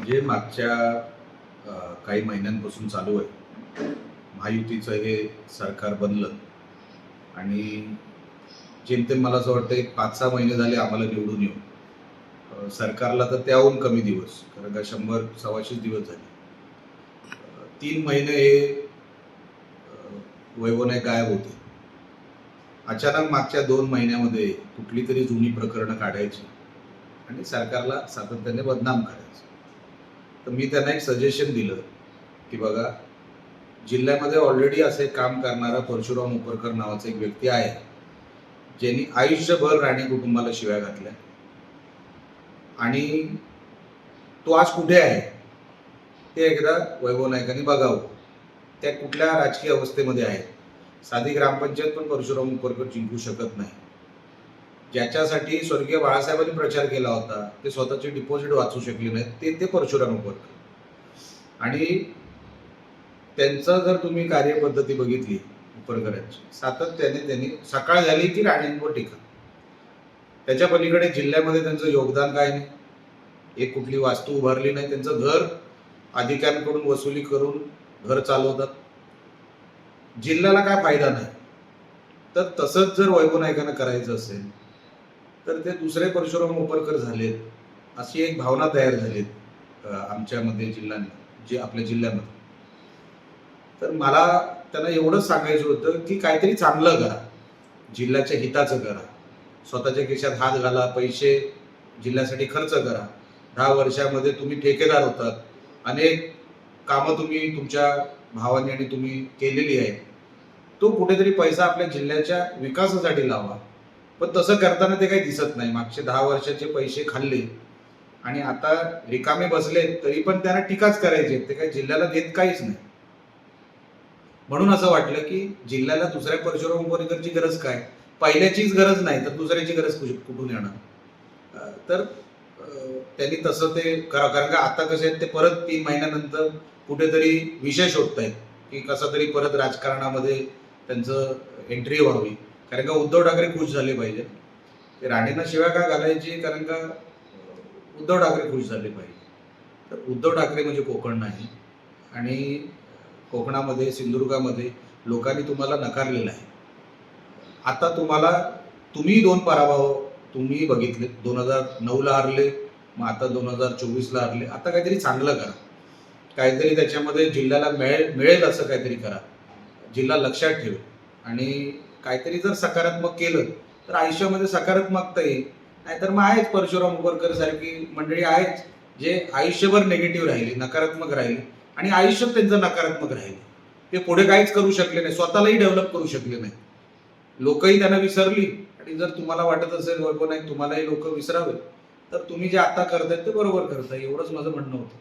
जे मागच्या काही महिन्यांपासून चालू आहे, महायुतीचं हे सरकार बनलं आणि जेमतेम मला असं वाटतं एक 5-6 महिने झाले आम्हाला निवडून येऊन. सरकारला तर त्याहून कमी दिवस, कारण का 100-125 दिवस झाले. 3 महिने हे वैभव नाईक गायब होते. अचानक मागच्या 2 महिन्यामध्ये कुठली तरी जुनी प्रकरणं काढायची आणि सरकारला सातत्याने बदनाम करायचं. तर मी त्यांना एक सजेशन दिलं की बघा, जिल्ह्यामध्ये ऑलरेडी असे काम करणारा परशुराम उपरकर नावाचा एक व्यक्ती आहे, ज्यांनी आयुष्यभर राणे कुटुंबाला शिव्या घातल्या आणि तो आज कुठे आहे ते एकदा वैभव नाईकांनी बघावं. त्या कुठल्या राजकीय अवस्थेमध्ये आहे. साधी ग्रामपंचायत पण परशुराम उपरकर जिंकू शकत नाही. ज्याच्यासाठी स्वर्गीय बाळासाहेबांनी प्रचार केला होता, ते स्वतःचे डिपॉझिट वाचू शकले नाहीत, ते परशुराम उपरकर. आणि त्यांचं जर तुम्ही कार्यपद्धती बघितली उपरकरांची, सातत्याने त्यांनी सकाळ झाली की राणेंवर टीका. त्याच्या पलीकडे जिल्ह्यामध्ये त्यांचं योगदान काय नाही. एक कुठली वास्तू उभारली नाही. त्यांचं घर अधिकाऱ्यांकडून वसुली करून घर चालवतात. जिल्ह्याला काय फायदा नाही. तर तसंच जर वैभव नाईकांना करायचं असेल तर ते दुसरे परशुराम उपरकर झालेत, अशी एक भावना तयार झालीत आमच्यामध्ये जे आपल्या जिल्ह्यामध्ये. तर मला त्यांना एवढंच सांगायचं होतं की काहीतरी चांगलं करा, जिल्ह्याच्या हिताचं करा, स्वतःच्या खिशात हात घाला, पैसे जिल्ह्यासाठी खर्च करा. 10 वर्षामध्ये तुम्ही ठेकेदार होतात, अनेक कामं तुम्ही तुमच्या भावांनी आणि तुम्ही केलेली आहेत. तो कुठेतरी पैसा आपल्या जिल्ह्याच्या विकासासाठी लावा. पण तसं करताना ते काही दिसत नाही. मागचे 10 वर्षाचे पैसे खाल्ले आणि आता रिकामे बसले, तरी पण त्यांना टीकाच करायची, ते काही जिल्ह्याला देत काहीच नाही. म्हणून असं वाटलं की जिल्ह्याला दुसऱ्या परशुराम उपरकरची गरज काय, पहिल्याचीच गरज नाही तर दुसऱ्याची गरज कुठून येणार. तर त्यांनी तसं ते करा, कारण का आता कसे ते परत 3 महिन्यानंतर कुठेतरी विषय शोधतायत की कसं तरी परत राजकारणामध्ये त्यांचं एंट्री व्हावी. कारण का उद्धव ठाकरे खुश झाले पाहिजे. ते राणेंना शिव्या का घालायची, कारण का उद्धव ठाकरे खुश झाले पाहिजे. तर उद्धव ठाकरे म्हणजे कोकण नाही आणि कोकणामध्ये सिंधुदुर्गामध्ये लोकांनी तुम्हाला नकारलेलं आहे. आता तुम्ही 2 पराभव तुम्ही बघितले. 2009ला हारले, मग आता 2024ला हारले. आता काहीतरी चांगलं करा, काहीतरी त्याच्यामध्ये जिल्ह्याला मिळेल असं काहीतरी करा, जिल्हा लक्षात ठेवेल. आणि काहीतरी जर सकारात्मक केलं तर आयुष्यामध्ये सकारात्मकता येईल. नाहीतर मग आहेच परशुराम उपरकर सारखी मंडळी आहेच, जे आयुष्यभर निगेटिव्ह राहिले, नकारात्मक राहिले आणि आयुष्यात त्यांचं नकारात्मक राहिले. ते पुढे काहीच करू शकले नाही, स्वतःलाही डेव्हलप करू शकले नाही. लोकही त्यांना विसरली. आणि जर तुम्हाला वाटत असेल वैभव नाईक तुम्हालाही लोक विसरावे, तर तुम्ही जे आता करतायत ते बरोबर करताय, एवढंच माझं म्हणणं होतं.